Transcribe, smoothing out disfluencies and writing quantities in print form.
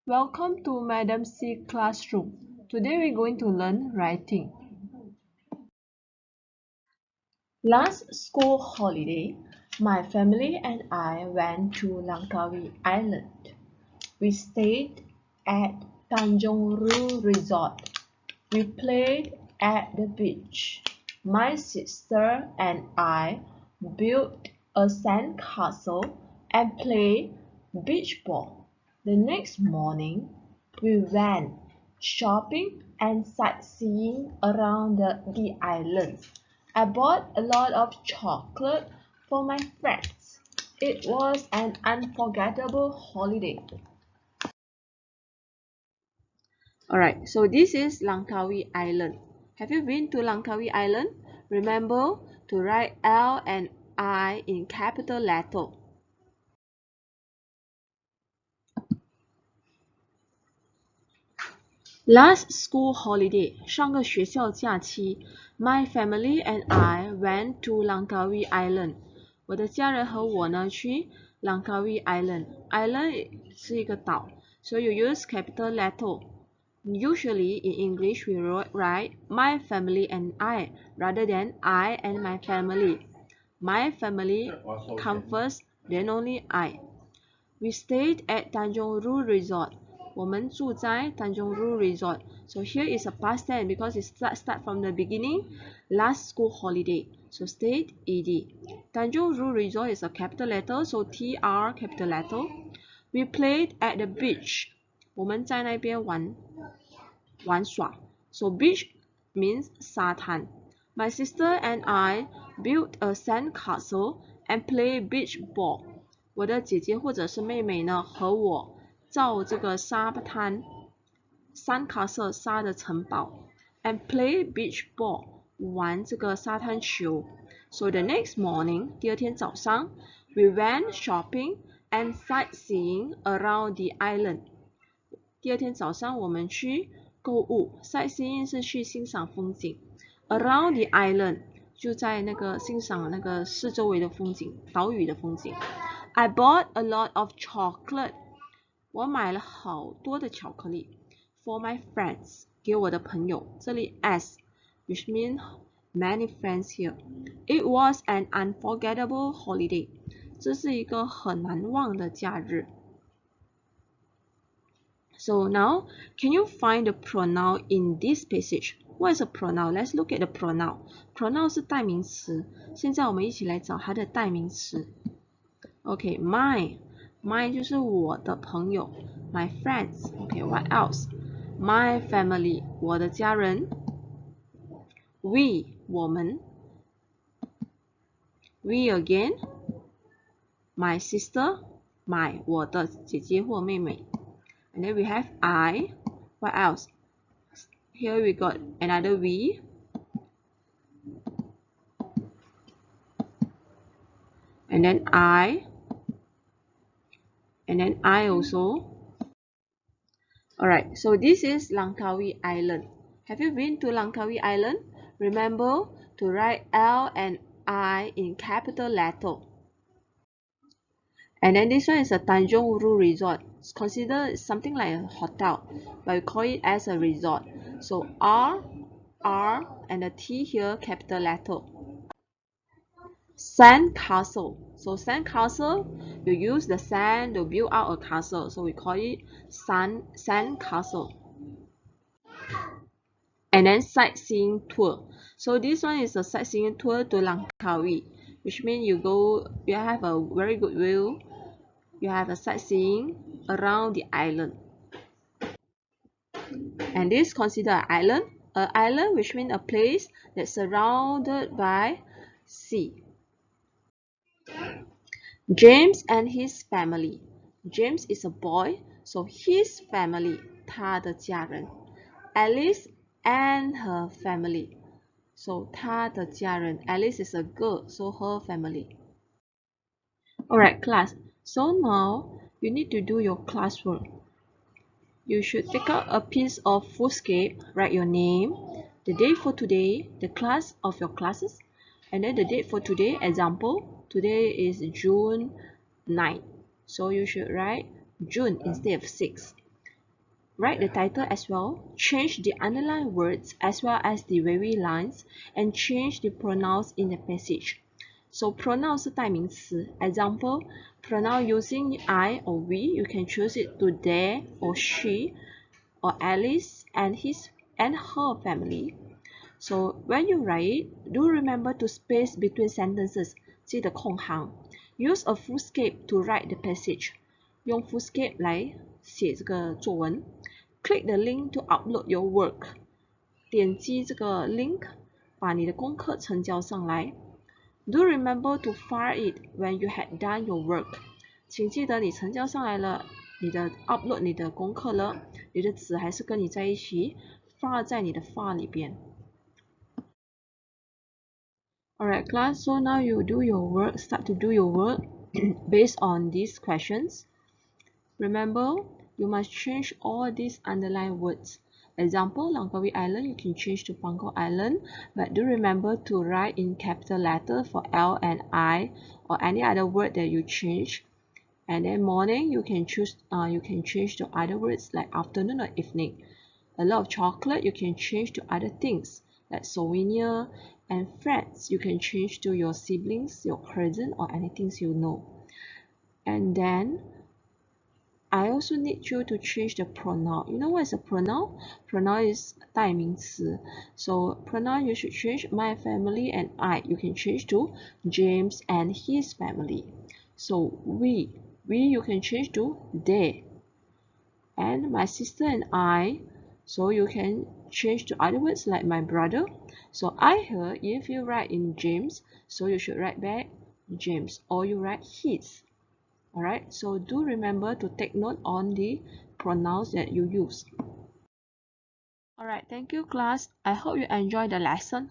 Welcome to Madam C classroom. Today we're going to learn writing. Last school holiday, my family and I went to Langkawi Island. We stayed at Tanjung Ru Resort. We played at the beach. My sister and I built a sand castle and played beach ball. The next morning, we went shopping and sightseeing around the island. I bought a lot of chocolate for my friends. It was an unforgettable holiday. Alright, so this is Langkawi Island. Have you been to Langkawi Island? Remember to write L and I in capital letter. Last school holiday, 上个学校假期 my family and I went to Langkawi Island. 我的家人和我呢去 Langkawi Island. Island 是一个岛 so you use capital letter. Usually in English we write my family and I rather than I and my family. My family come first, then only I. We stayed at Tanjung Ru Resort. 我们住在 Tanjung Ru Resort. So here is a past tense because it start from the beginning. Last school holiday. So stayed ed. Tanjung Ru Resort is a capital letter. So TR capital letter. We played at the beach. 我们在那边玩耍。So beach means 沙滩。My sister and I built a sand castle and play beach ball. 我的姐姐或者是妹妹呢，和我造这个沙滩山卡瑟沙的城堡 and play beach ball 玩这个沙滩球。So the next morning 第二天早上 we went shopping and sightseeing around the island. 第二天早上我们去购物 sightseeing 是去欣赏风景 around the island 就在那个欣赏那个四周围的风景岛屿的风景。I bought a lot of chocolate. 我买了好多的巧克力 for my friends. 给我的朋友。这里 as, which means many friends here. It was an unforgettable holiday. 这是一个很难忘的假日。So now, can you find the pronoun in this passage? What is a pronoun? Let's look at the pronoun. Pronoun 是代名词。现在我们一起来找它的代名词。Okay, my 就是我的朋友 my friends. Okay, what else? My family 我的家人 we 我们 we again my sister my 我的姐姐或妹妹 and then we have I. What else? Here we got another we and then I and then I also. Alright, so this is Langkawi Island. Have you been to Langkawi Island? Remember to write L and I in capital letter. And then this one is a Tanjung Ru Resort. It's considered something like a hotel, but we call it as a resort. So R, and the T here capital letter. Sand castle. So sand castle, you use the sand to build out a castle. So we call it sand castle. And then sightseeing tour. So this one is a sightseeing tour to Langkawi, which means you have a very good view. You have a sightseeing around the island. And this is considered an island, which means a place that's surrounded by sea. James and his family. James is a boy, so his family, 他的家人。Alice and her family. So 她的家人 Alice is a girl, so her family. Alright, class. So now you need to do your classwork. You should take out a piece of foolscape, write your name, the date for today, the class of your classes, and then the date for today. Example, today is June 9. So you should write June instead of 6. Write the title as well, change the underlined words as well as the vowel lines, and change the pronouns in the passage. So pronoun 是代名词 example, pronoun using I or we, you can choose it to they or she or Alice and his and her family. So when you write, do remember to space between sentences, 记得空行. Use a fullscape to write the passage. 用 fullscape 来写这个作文. Click the link to upload your work. 点击这个 link, 把你的功课呈交上来. Do remember to file it when you had done your work. 请记得你呈交上来了，你的 upload 你的功课了，你的纸还是跟你在一起，放在你的 file 里边。Alright class, so now you do your work, start to do your work based on these questions. Remember, you must change all these underlined words. Example, Langkawi Island, you can change to Pangkor Island, but do remember to write in capital letter for L and I or any other word that you change. And then morning, you can change to other words like afternoon or evening. A lot of chocolate, you can change to other things like souvenir, and friends, you can change to your siblings, your cousin, or anything you know. And then I also need you to change the pronoun. You know what is a pronoun? Pronoun is 代名词. So pronoun you should change my family and I. You can change to James and his family. So we you can change to they. And my sister and I. So you can change to other words like my brother. So I heard if you write in James, so you should write back James or you write his. Alright, so do remember to take note on the pronouns that you use. Alright, thank you class. I hope you enjoyed the lesson.